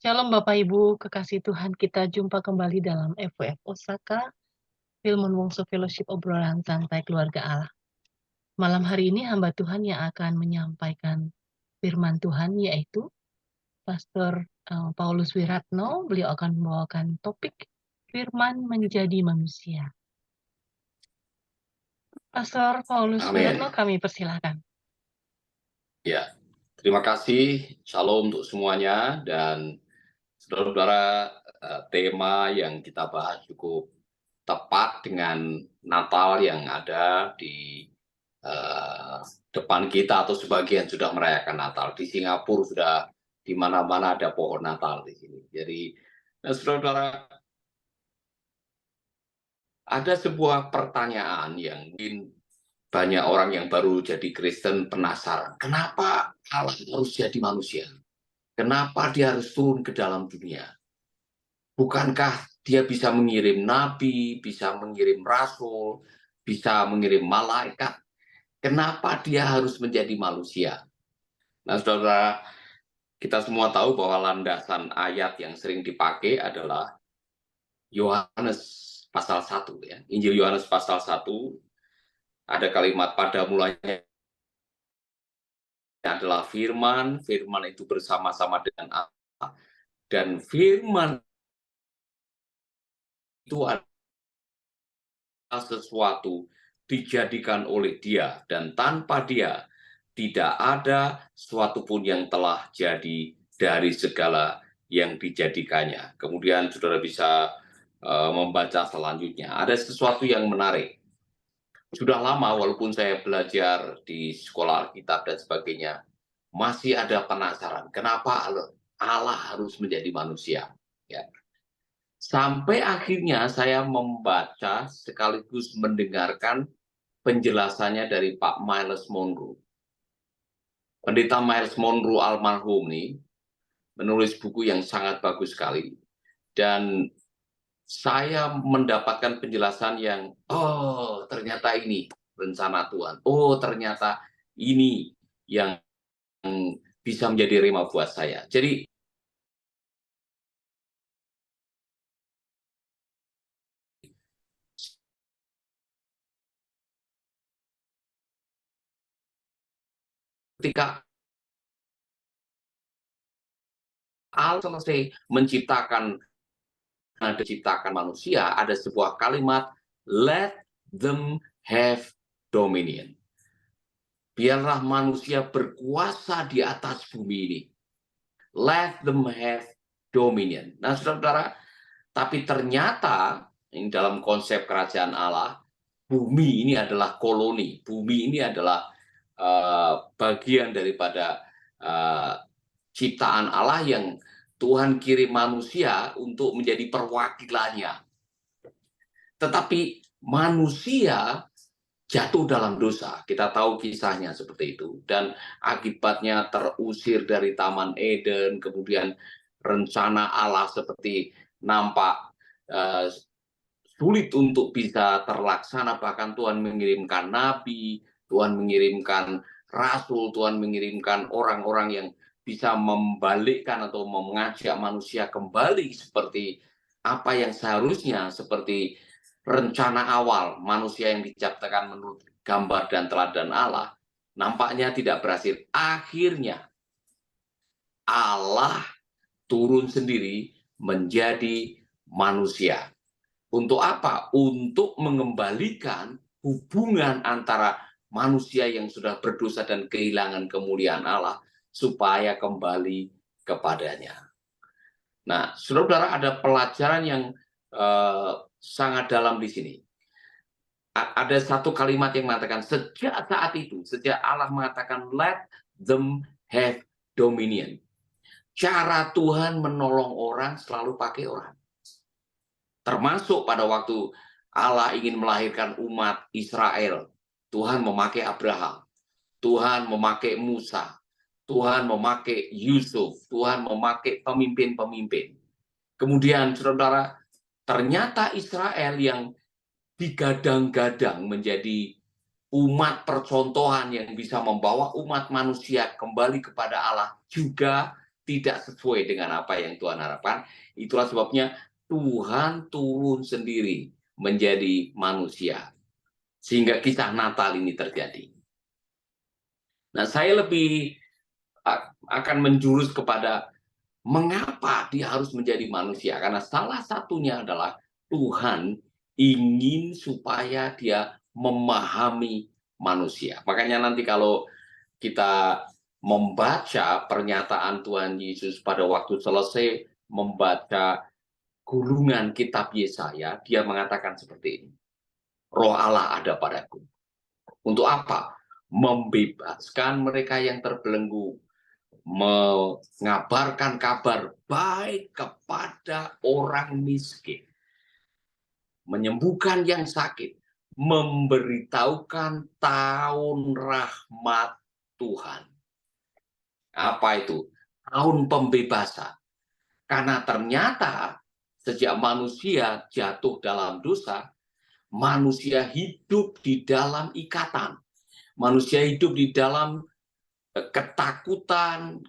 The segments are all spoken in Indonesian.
Shalom Bapak Ibu, kekasih Tuhan, kita jumpa kembali dalam FWF Osaka, Filmon Wongso Fellowship obrolan santai keluarga Allah. Malam hari ini hamba Tuhan yang akan menyampaikan firman Tuhan yaitu Pastor Paulus Wiratno. Beliau akan membawakan topik firman menjadi manusia. Pastor Paulus Amin. Wiratno, kami persilahkan. Ya, terima kasih. Shalom untuk semuanya. Dan saudara-saudara, tema yang kita bahas cukup tepat dengan Natal yang ada di depan kita, atau sebagian sudah merayakan Natal. Di Singapura sudah di mana-mana ada pohon Natal di sini. Jadi, saudara-saudara, ada sebuah pertanyaan yang mungkin banyak orang yang baru jadi Kristen penasaran. Kenapa Allah harus jadi manusia? Kenapa dia harus turun ke dalam dunia? Bukankah dia bisa mengirim nabi, bisa mengirim rasul, bisa mengirim malaikat? Kenapa dia harus menjadi manusia? Nah, saudara, kita semua tahu bahwa landasan ayat yang sering dipakai adalah Yohanes pasal 1. Ya. Injil Yohanes pasal 1, ada kalimat pada mulanya adalah firman, firman itu bersama-sama dengan Allah, dan firman itu adalah sesuatu dijadikan oleh dia, dan tanpa dia tidak ada sesuatu pun yang telah jadi dari segala yang dijadikannya. Kemudian saudara bisa membaca selanjutnya. Ada sesuatu yang menarik. Sudah lama walaupun saya belajar di sekolah Alkitab dan sebagainya, masih ada penasaran kenapa Allah harus menjadi manusia. Ya. Sampai akhirnya saya membaca sekaligus mendengarkan penjelasannya dari Pak Miles Monroe. Pendeta Miles Monroe almarhum ini menulis buku yang sangat bagus sekali. Dan saya mendapatkan penjelasan yang, oh ternyata ini rencana Tuhan. Oh ternyata ini yang bisa menjadi rema buat saya. Jadi ketika Allah selesai menciptakan manusia, ada sebuah kalimat, let them have dominion. Biarlah manusia berkuasa di atas bumi ini. Let them have dominion. Nah, saudara-saudara, tapi ternyata ini dalam konsep kerajaan Allah, bumi ini adalah koloni. Bumi ini adalah bagian daripada ciptaan Allah yang Tuhan kirim manusia untuk menjadi perwakilannya. Tetapi manusia jatuh dalam dosa. Kita tahu kisahnya seperti itu. Dan akibatnya terusir dari Taman Eden, kemudian rencana Allah seperti nampak sulit untuk bisa terlaksana. Bahkan Tuhan mengirimkan nabi, Tuhan mengirimkan rasul, Tuhan mengirimkan orang-orang yang bisa membalikkan atau mengajak manusia kembali seperti apa yang seharusnya, seperti rencana awal manusia yang diciptakan menurut gambar dan teladan Allah. Nampaknya tidak berhasil. Akhirnya Allah turun sendiri menjadi manusia. Untuk apa? Untuk mengembalikan hubungan antara manusia yang sudah berdosa dan kehilangan kemuliaan Allah supaya kembali kepadanya. Nah, saudara-saudara, ada pelajaran yang sangat dalam di sini. Ada satu kalimat yang mengatakan sejak saat itu, sejak Allah mengatakan let them have dominion. Cara Tuhan menolong orang selalu pakai orang. Termasuk pada waktu Allah ingin melahirkan umat Israel, Tuhan memakai Abraham, Tuhan memakai Musa, Tuhan memakai Yusuf, Tuhan memakai pemimpin-pemimpin. Kemudian saudara, ternyata Israel yang digadang-gadang menjadi umat percontohan yang bisa membawa umat manusia kembali kepada Allah juga tidak sesuai dengan apa yang Tuhan harapkan. Itulah sebabnya Tuhan turun sendiri menjadi manusia, sehingga kisah Natal ini terjadi. Nah, saya lebih akan menjurus kepada mengapa dia harus menjadi manusia, karena salah satunya adalah Tuhan ingin supaya dia memahami manusia. Makanya nanti kalau kita membaca pernyataan Tuhan Yesus pada waktu selesai membaca gulungan kitab Yesaya, dia mengatakan seperti ini. Roh Allah ada padaku. Untuk apa? Membebaskan mereka yang terbelenggu, mengabarkan kabar baik kepada orang miskin, menyembuhkan yang sakit, memberitahukan tahun rahmat Tuhan. Apa itu? Tahun pembebasan. Karena ternyata sejak manusia jatuh dalam dosa, manusia hidup di dalam ikatan. Manusia hidup di dalam ketakutan,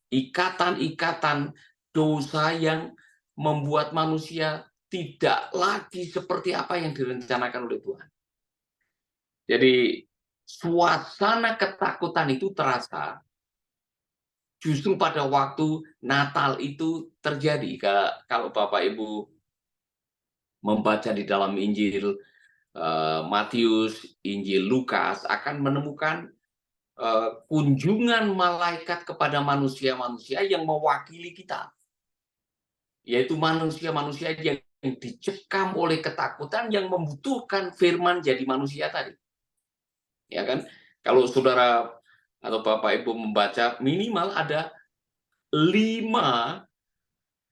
ikatan-ikatan dosa yang membuat manusia tidak lagi seperti apa yang direncanakan oleh Tuhan. Jadi suasana ketakutan itu terasa justru pada waktu Natal itu terjadi. Kalau Bapak Ibu membaca di dalam Injil Matius, Injil Lukas, akan menemukan kunjungan malaikat kepada manusia-manusia yang mewakili kita, yaitu manusia-manusia yang dicekam oleh ketakutan, yang membutuhkan firman jadi manusia tadi. Ya kan? Kalau saudara atau Bapak Ibu membaca, minimal ada 5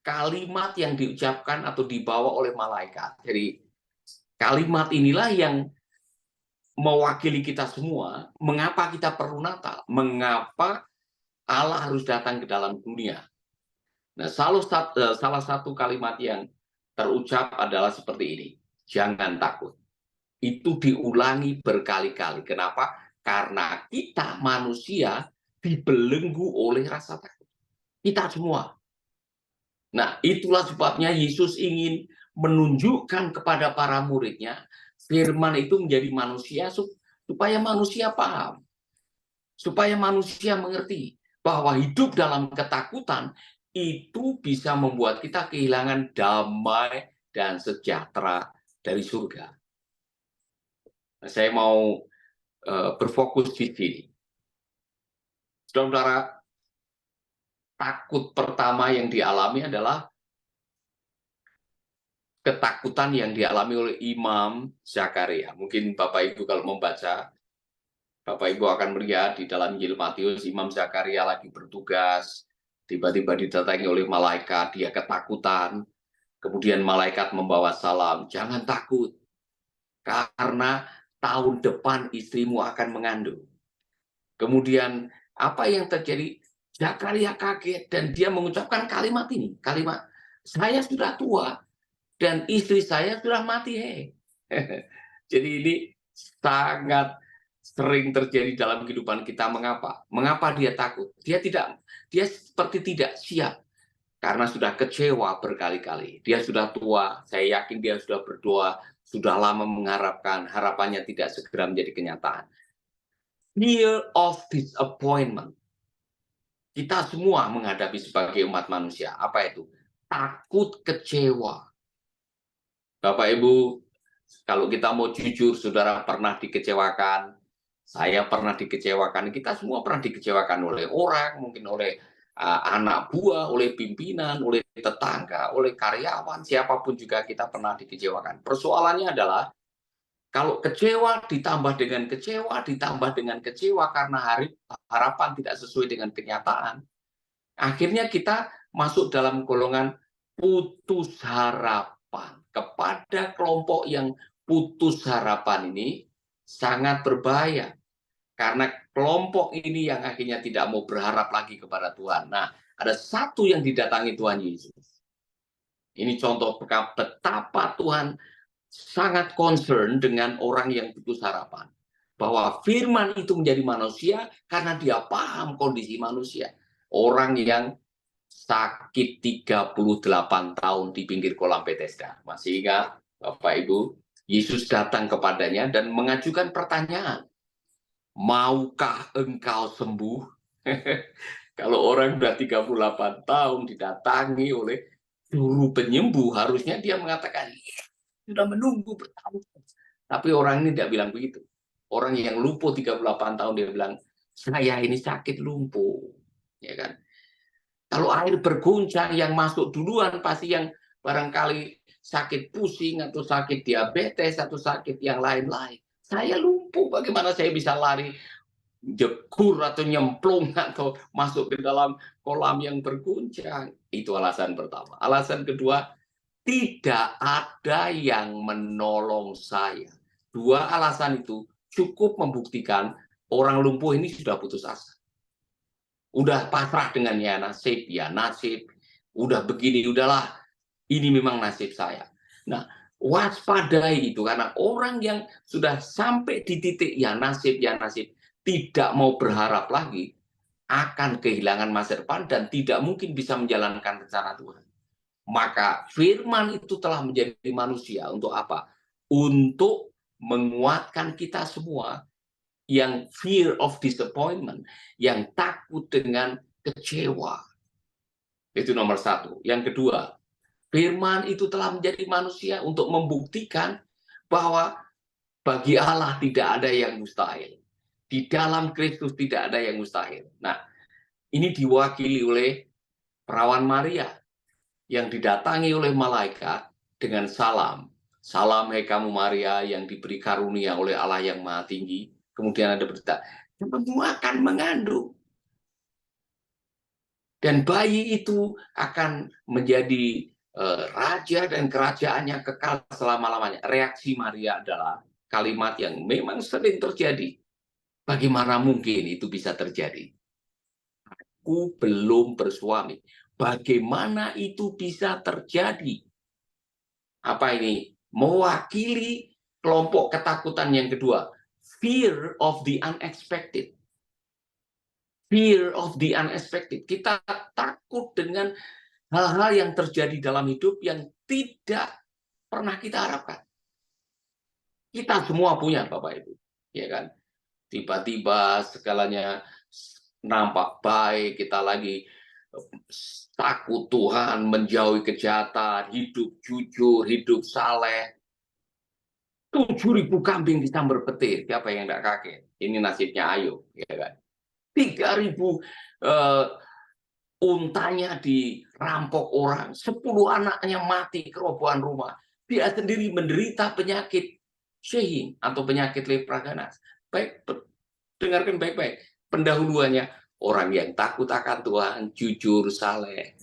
kalimat yang diucapkan atau dibawa oleh malaikat. Jadi kalimat inilah yang mewakili kita semua. Mengapa kita perlu Natal? Mengapa Allah harus datang ke dalam dunia? Nah, salah satu kalimat yang terucap adalah seperti ini. Jangan takut. Itu diulangi berkali-kali. Kenapa? Karena kita manusia dibelenggu oleh rasa takut. Kita semua. Nah, itulah sebabnya Yesus ingin menunjukkan kepada para muridnya, firman itu menjadi manusia supaya manusia paham. Supaya manusia mengerti bahwa hidup dalam ketakutan itu bisa membuat kita kehilangan damai dan sejahtera dari surga. Nah, saya mau berfokus di sini. Saudara, takut pertama yang dialami adalah ketakutan yang dialami oleh Imam Zakaria. Mungkin Bapak Ibu kalau membaca, Bapak Ibu akan melihat di dalam Injil Matius, Imam Zakaria lagi bertugas, tiba-tiba didatangi oleh malaikat, dia ketakutan, kemudian malaikat membawa salam, jangan takut, karena tahun depan istrimu akan mengandung. Kemudian apa yang terjadi? Zakaria kaget dan dia mengucapkan kalimat ini, kalimat, saya sudah tua dan istri saya sudah mati. Jadi ini sangat sering terjadi dalam kehidupan kita. Mengapa? Mengapa dia takut? Dia seperti tidak siap karena sudah kecewa berkali-kali. Dia sudah tua, saya yakin dia sudah berdoa, sudah lama mengharapkan, harapannya tidak segera menjadi kenyataan. Fear of disappointment. Kita semua menghadapi sebagai umat manusia. Apa itu? Takut kecewa. Bapak Ibu, kalau kita mau jujur, saudara pernah dikecewakan, saya pernah dikecewakan, kita semua pernah dikecewakan oleh orang, mungkin oleh anak buah, oleh pimpinan, oleh tetangga, oleh karyawan, siapapun juga kita pernah dikecewakan. Persoalannya adalah, kalau kecewa ditambah dengan kecewa, ditambah dengan kecewa karena harapan tidak sesuai dengan kenyataan, akhirnya kita masuk dalam golongan putus harapan. Kepada kelompok yang putus harapan ini sangat berbahaya. Karena kelompok ini yang akhirnya tidak mau berharap lagi kepada Tuhan. Nah, ada satu yang didatangi Tuhan Yesus. Ini contoh betapa Tuhan sangat concern dengan orang yang putus harapan. Bahwa firman itu menjadi manusia karena dia paham kondisi manusia. Orang yang sakit 38 tahun di pinggir kolam Bethesda. Masih ingat, Bapak Ibu? Yesus datang kepadanya dan mengajukan pertanyaan, maukah engkau sembuh? Kalau orang sudah 38 tahun didatangi oleh juru penyembuh, harusnya dia mengatakan, sudah menunggu bertahun-tahun. Tapi orang ini tidak bilang begitu. Orang yang lumpuh 38 tahun, dia bilang, saya ini sakit lumpuh. Ya kan? Kalau air berguncang, yang masuk duluan pasti yang barangkali sakit pusing, atau sakit diabetes, atau sakit yang lain-lain. Saya lumpuh, bagaimana saya bisa lari, jekur, atau nyemplung, atau masuk ke dalam kolam yang berguncang? Itu alasan pertama. Alasan kedua, tidak ada yang menolong saya. Dua alasan itu cukup membuktikan orang lumpuh ini sudah putus asa. Udah pasrah dengan ya nasib. Udah begini, udahlah. Ini memang nasib saya. Nah, waspadai itu, karena orang yang sudah sampai di titik ya nasib, tidak mau berharap lagi, akan kehilangan masa depan dan tidak mungkin bisa menjalankan rencana Tuhan. Maka firman itu telah menjadi manusia untuk apa? Untuk menguatkan kita semua yang fear of disappointment, yang takut dengan kecewa. Itu nomor satu. Yang kedua, firman itu telah menjadi manusia untuk membuktikan bahwa bagi Allah tidak ada yang mustahil. Di dalam Kristus tidak ada yang mustahil. Nah, ini diwakili oleh perawan Maria yang didatangi oleh malaikat dengan salam. Salam hai kamu Maria yang diberi karunia oleh Allah yang Maha Tinggi. Kemudian ada berita, kamu akan mengandung. Dan bayi itu akan menjadi raja dan kerajaannya kekal selama-lamanya. Reaksi Maria adalah kalimat yang memang sering terjadi. Bagaimana mungkin itu bisa terjadi? Aku belum bersuami. Bagaimana itu bisa terjadi? Apa ini? Mewakili kelompok ketakutan yang kedua. Fear of the unexpected. Fear of the unexpected. Kita takut dengan hal-hal yang terjadi dalam hidup yang tidak pernah kita harapkan. Kita semua punya, Bapak Ibu. Ya kan? Tiba-tiba segalanya nampak baik, kita lagi takut Tuhan, menjauhi kejahatan, hidup jujur, hidup saleh. 7.000 kambing disambar petir, siapa yang tidak kaget? Ini nasibnya Ayub, ya kan? 3.000 untanya dirampok orang, 10 anaknya mati kerobohan rumah. Dia sendiri menderita penyakit Shehin atau penyakit lepra ganas. Baik, dengarkan baik-baik. Pendahuluannya, orang yang takut akan Tuhan, jujur, saleh.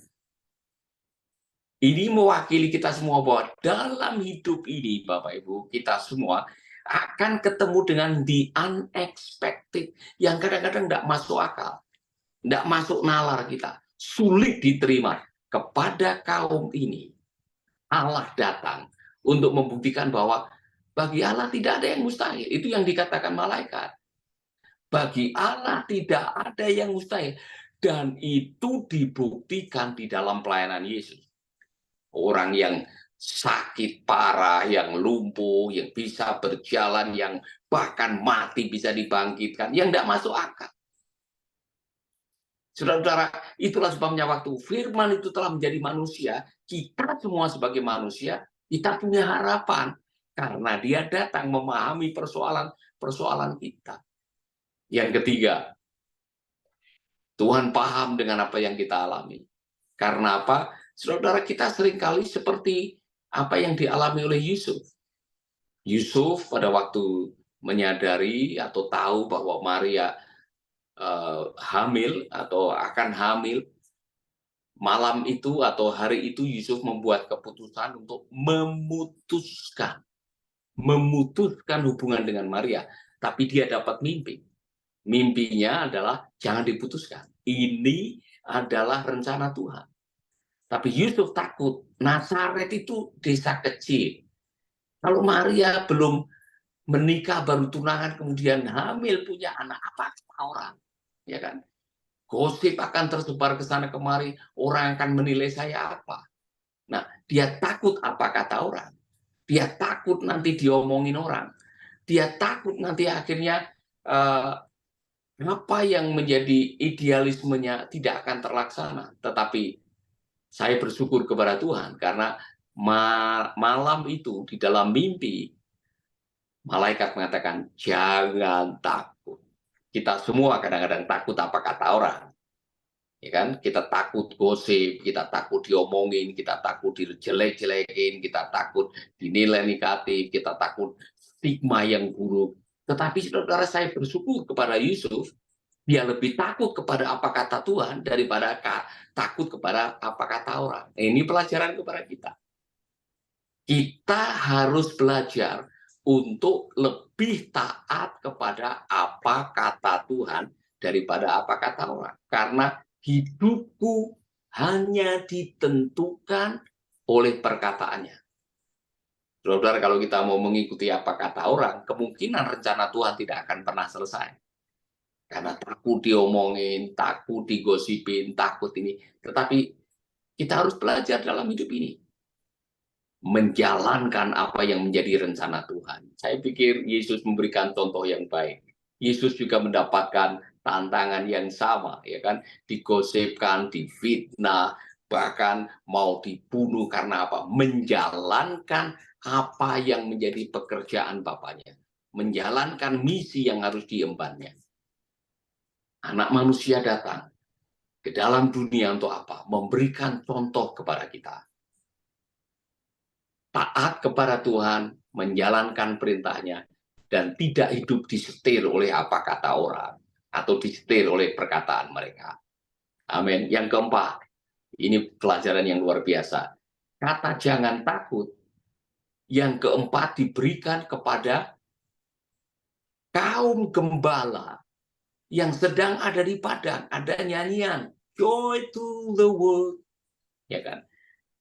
Ini mewakili kita semua bahwa dalam hidup ini, Bapak Ibu, kita semua akan ketemu dengan the unexpected yang kadang-kadang tidak masuk akal, tidak masuk nalar kita, sulit diterima. Kepada kaum ini, Allah datang untuk membuktikan bahwa bagi Allah tidak ada yang mustahil. Itu yang dikatakan malaikat. Bagi Allah tidak ada yang mustahil. Dan itu dibuktikan di dalam pelayanan Yesus. Orang yang sakit parah, yang lumpuh, yang bisa berjalan, yang bahkan mati bisa dibangkitkan, yang tidak masuk akal. Saudara-saudara, itulah sebabnya waktu firman itu telah menjadi manusia, kita semua sebagai manusia, kita punya harapan. Karena dia datang memahami persoalan kita. Yang ketiga, Tuhan paham dengan apa yang kita alami. Karena apa? Saudara, kita seringkali seperti apa yang dialami oleh Yusuf. Yusuf pada waktu menyadari atau tahu bahwa Maria hamil atau akan hamil, malam itu atau hari itu Yusuf membuat keputusan untuk memutuskan hubungan dengan Maria. Tapi dia dapat mimpi. Mimpinya adalah jangan diputuskan. Ini adalah rencana Tuhan. Tapi Yusuf takut. Nazaret itu desa kecil. Kalau Maria belum menikah, baru tunangan, kemudian hamil punya anak, apa orang, ya kan? Gosip akan tersebar ke sana kemari, orang akan menilai saya apa. Nah, dia takut apa kata orang. Dia takut nanti diomongin orang. Dia takut nanti akhirnya apa yang menjadi idealismenya tidak akan terlaksana. Tetapi saya bersyukur kepada Tuhan karena malam itu di dalam mimpi malaikat mengatakan jangan takut. Kita semua kadang-kadang takut apa kata orang. Ya kan? Kita takut gosip, kita takut diomongin, kita takut dijelek-jelekin, kita takut dinilai negatif, kita takut stigma yang buruk. Tetapi saudara, saya bersyukur kepada Yusuf, dia lebih takut kepada apa kata Tuhan daripada takut kepada apa kata orang. Ini pelajaran kepada kita. Kita harus belajar untuk lebih taat kepada apa kata Tuhan daripada apa kata orang. Karena hidupku hanya ditentukan oleh perkataannya. Saudara, kalau kita mau mengikuti apa kata orang, kemungkinan rencana Tuhan tidak akan pernah selesai. Karena takut diomongin, takut digosipin, takut ini. Tetapi kita harus belajar dalam hidup ini. Menjalankan apa yang menjadi rencana Tuhan. Saya pikir Yesus memberikan contoh yang baik. Yesus juga mendapatkan tantangan yang sama, ya kan? Digosipkan, difitnah, bahkan mau dibunuh karena apa? Menjalankan apa yang menjadi pekerjaan Bapaknya. Menjalankan misi yang harus diembannya. Anak manusia datang ke dalam dunia untuk apa? Memberikan contoh kepada kita. Taat kepada Tuhan, menjalankan perintahnya, dan tidak hidup disetir oleh apa kata orang, atau disetir oleh perkataan mereka. Amin. Yang keempat, ini pelajaran yang luar biasa. Kata jangan takut, yang keempat diberikan kepada kaum gembala yang sedang ada di padang. Ada nyanyian, Joy to the world. Ya kan?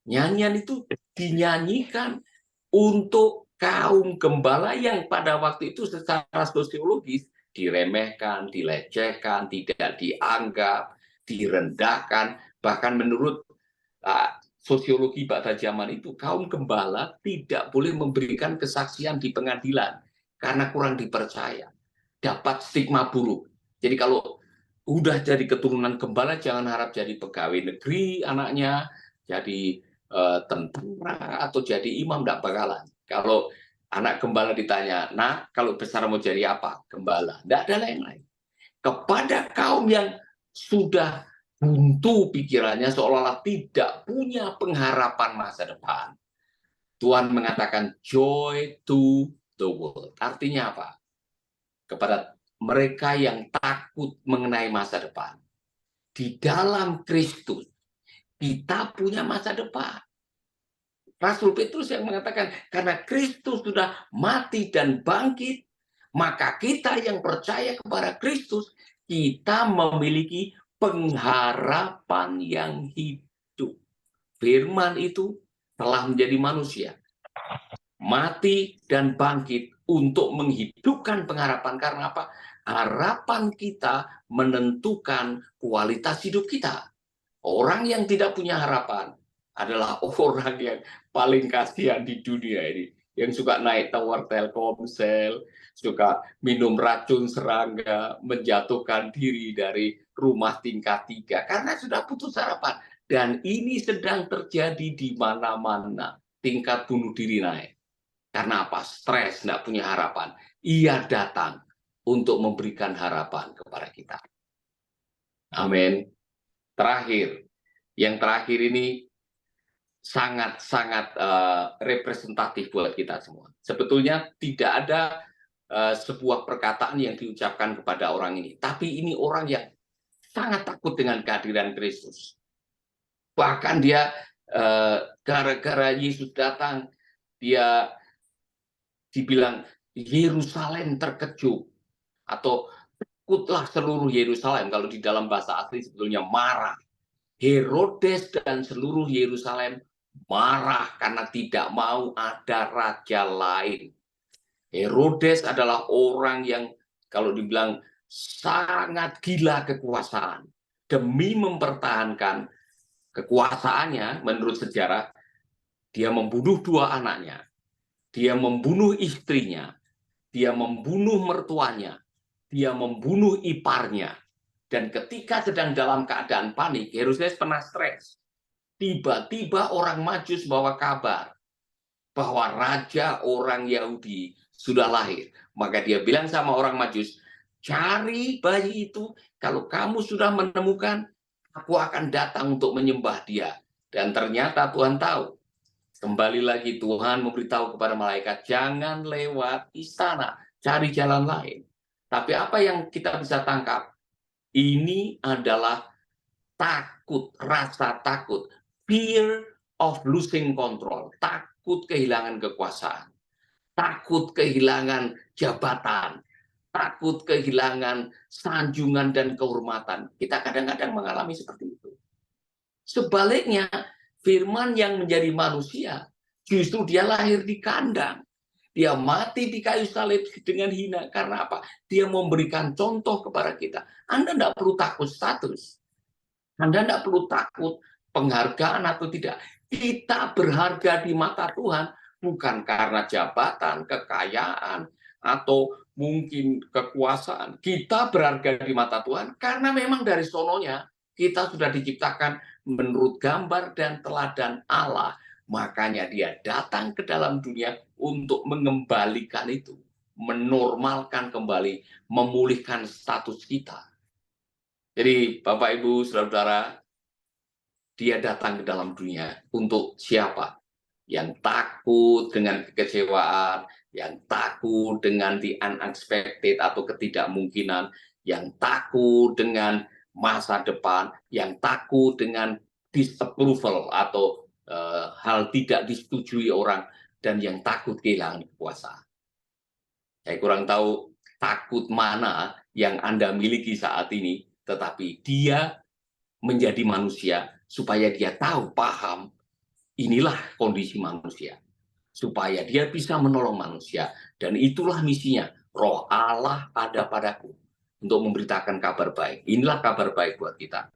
Nyanyian itu dinyanyikan untuk kaum gembala yang pada waktu itu secara sosiologis diremehkan, dilecehkan, tidak dianggap, direndahkan. Bahkan menurut sosiologi pada zaman itu, kaum gembala tidak boleh memberikan kesaksian di pengadilan karena kurang dipercaya. Dapat stigma buruk. Jadi kalau udah jadi keturunan gembala, jangan harap jadi pegawai negeri anaknya, jadi tentara atau jadi imam, tidak bakalan. Kalau anak gembala ditanya, nah kalau besar mau jadi apa? Gembala. Tidak ada lain-lain. Kepada kaum yang sudah buntu pikirannya, seolah-olah tidak punya pengharapan masa depan, Tuhan mengatakan joy to the world. Artinya apa? Kepada mereka yang takut mengenai masa depan. Di dalam Kristus, kita punya masa depan. Rasul Petrus yang mengatakan, karena Kristus sudah mati dan bangkit, maka kita yang percaya kepada Kristus, kita memiliki pengharapan yang hidup. Firman itu telah menjadi manusia, mati dan bangkit untuk menghidupkan pengharapan. Karena apa? Harapan kita menentukan kualitas hidup kita. Orang yang tidak punya harapan adalah orang yang paling kasihan di dunia ini. Yang suka naik tower Telkomsel, suka minum racun serangga, menjatuhkan diri dari rumah tingkat 3 karena sudah putus harapan. Dan ini sedang terjadi di mana-mana. Tingkat bunuh diri naik. Karena apa? Stres, tidak punya harapan. Ia datang untuk memberikan harapan kepada kita. Amin. Yang terakhir ini sangat-sangat representatif buat kita semua. Sebetulnya tidak ada sebuah perkataan yang diucapkan kepada orang ini, tapi ini orang yang sangat takut dengan kehadiran Kristus. Bahkan dia gara-gara Yesus datang, dia dibilang Yerusalem terkejut, atau takutlah seluruh Yerusalem. Kalau di dalam bahasa asli sebetulnya marah. Herodes dan seluruh Yerusalem marah karena tidak mau ada raja lain. Herodes adalah orang yang kalau dibilang sangat gila kekuasaan. demi mempertahankan kekuasaannya menurut sejarah, dia membunuh 2 anaknya, dia membunuh istrinya, dia membunuh mertuanya, dia membunuh iparnya. Dan ketika sedang dalam keadaan panik, Herodes pernah stres. Tiba-tiba orang Majus bawa kabar bahwa raja orang Yahudi sudah lahir. Maka dia bilang sama orang Majus, cari bayi itu, kalau kamu sudah menemukan, aku akan datang untuk menyembah dia. Dan ternyata Tuhan tahu. Kembali lagi Tuhan memberitahu kepada malaikat, jangan lewat istana, cari jalan lain. Tapi apa yang kita bisa tangkap? Ini adalah takut, rasa takut. Fear of losing control. Takut kehilangan kekuasaan. Takut kehilangan jabatan. Takut kehilangan sanjungan dan kehormatan. Kita kadang-kadang mengalami seperti itu. Sebaliknya, Firman yang menjadi manusia, justru dia lahir di kandang. Dia mati di kayu salib dengan hina. Karena apa? Dia memberikan contoh kepada kita. Anda tidak perlu takut status. Anda tidak perlu takut penghargaan atau tidak. Kita berharga di mata Tuhan bukan karena jabatan, kekayaan, atau mungkin kekuasaan. Kita berharga di mata Tuhan karena memang dari sononya kita sudah diciptakan menurut gambar dan teladan Allah. Makanya dia datang ke dalam dunia untuk mengembalikan itu. Menormalkan kembali, memulihkan status kita. Jadi Bapak Ibu Saudara-saudara, dia datang ke dalam dunia untuk siapa? Yang takut dengan kekecewaan, yang takut dengan the unexpected atau ketidakmungkinan, yang takut dengan masa depan, yang takut dengan disapproval atau hal tidak disetujui orang, dan yang takut kehilangan kekuasaan. Saya kurang tahu takut mana yang Anda miliki saat ini, tetapi dia menjadi manusia supaya dia tahu, paham, inilah kondisi manusia. Supaya dia bisa menolong manusia. Dan itulah misinya. Roh Allah ada padaku untuk memberitakan kabar baik. Inilah kabar baik buat kita.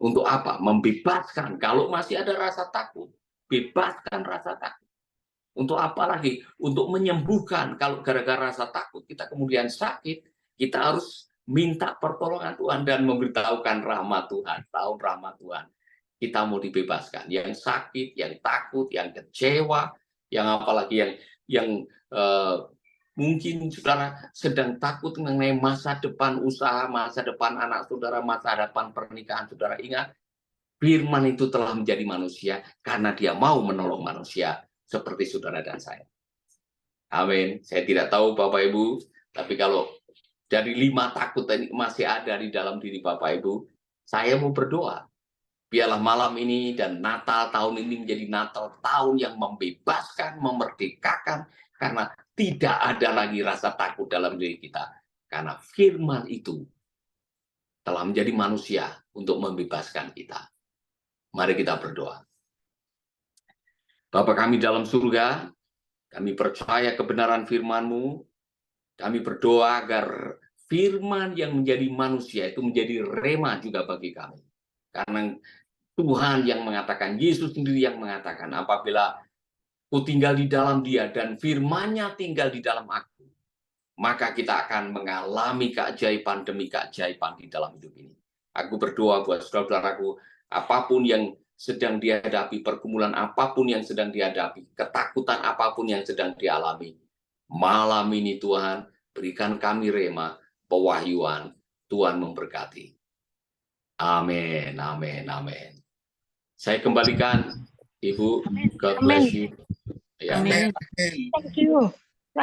Untuk apa? Membebaskan. Kalau masih ada rasa takut, bebaskan rasa takut. Untuk apa lagi? Untuk menyembuhkan. Kalau gara-gara rasa takut kita kemudian sakit, kita harus minta pertolongan Tuhan dan memberitahukan rahmat Tuhan. Tahu rahmat Tuhan. Kita mau dibebaskan. Yang sakit, yang takut, yang kecewa, yang apalagi yang mungkin saudara sedang takut mengenai masa depan usaha, masa depan anak saudara, masa depan pernikahan saudara. Ingat, firman itu telah menjadi manusia karena dia mau menolong manusia seperti saudara dan saya. Amin. Saya tidak tahu Bapak Ibu, tapi kalau dari 5 takut ini masih ada di dalam diri Bapak Ibu, saya mau berdoa. Biarlah malam ini dan Natal tahun ini menjadi Natal tahun yang membebaskan, memerdekakan, karena tidak ada lagi rasa takut dalam diri kita. Karena firman itu telah menjadi manusia untuk membebaskan kita. Mari kita berdoa. Bapa kami dalam surga, kami percaya kebenaran firman-Mu. Kami berdoa agar firman yang menjadi manusia itu menjadi rema juga bagi kami. Karena Tuhan yang mengatakan, Yesus sendiri yang mengatakan, apabila ku tinggal di dalam dia dan firman-Nya tinggal di dalam aku, maka kita akan mengalami keajaiban demi keajaiban di dalam hidup ini. Aku berdoa buat saudara-saudaraku, apapun yang sedang dihadapi, pergumulan apapun yang sedang dihadapi, ketakutan apapun yang sedang dialami, malam ini Tuhan, berikan kami rema, pewahyuan, Tuhan memberkati. Amin, amin, amin. Saya kembalikan, Ibu. God bless you. Amin. Thank you.